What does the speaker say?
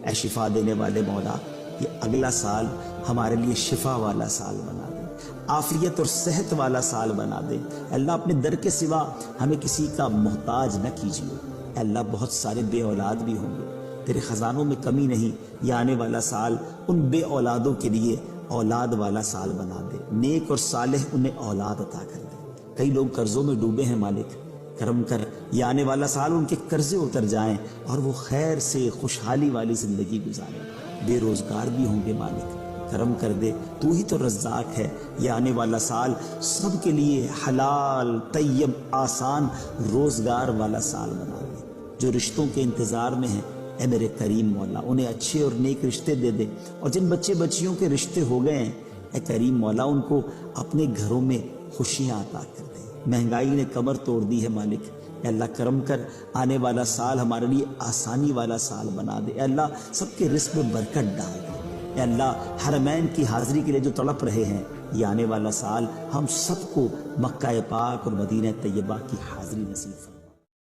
اے شفا دینے والے مولا، یہ اگلا سال ہمارے لیے شفا والا سال بنا دے، عافیت اور صحت والا سال بنا دے۔ اے اللہ اپنے در کے سوا ہمیں کسی کا محتاج نہ کیجیے۔ اے اللہ بہت سارے بے اولاد بھی ہوں گے، تیرے خزانوں میں کمی نہیں، یہ آنے والا سال ان بے اولادوں کے لیے اولاد والا سال بنا دے، نیک اور صالح انہیں اولاد عطا کر دے۔ کئی لوگ قرضوں میں ڈوبے ہیں مالک، کرم کر یہ آنے والا سال ان کے قرضے اتر جائیں اور وہ خیر سے خوشحالی والی زندگی گزاریں۔ بے روزگار بھی ہوں گے مالک، کرم کر دے، تو ہی تو رزاق ہے۔ یہ آنے والا سال سب کے لیے حلال، طیب، آسان روزگار والا سال بنا دے۔ جو رشتوں کے انتظار میں ہیں اے میرے کریم مولا، انہیں اچھے اور نیک رشتے دے دے، اور جن بچے بچیوں کے رشتے ہو گئے ہیں اے کریم مولا ان کو اپنے گھروں میں خوشیاں عطا کر دے۔ مہنگائی نے کمر توڑ دی ہے مالک، اے اللہ کرم کر آنے والا سال ہمارے لیے آسانی والا سال بنا دے۔ اے اللہ سب کے رزق میں برکت ڈال دے۔ اے اللہ حرمین کی حاضری کے لیے جو تڑپ رہے ہیں، یہ آنے والا سال ہم سب کو مکہ پاک اور مدینہ طیبہ کی حاضری نصیب فرما۔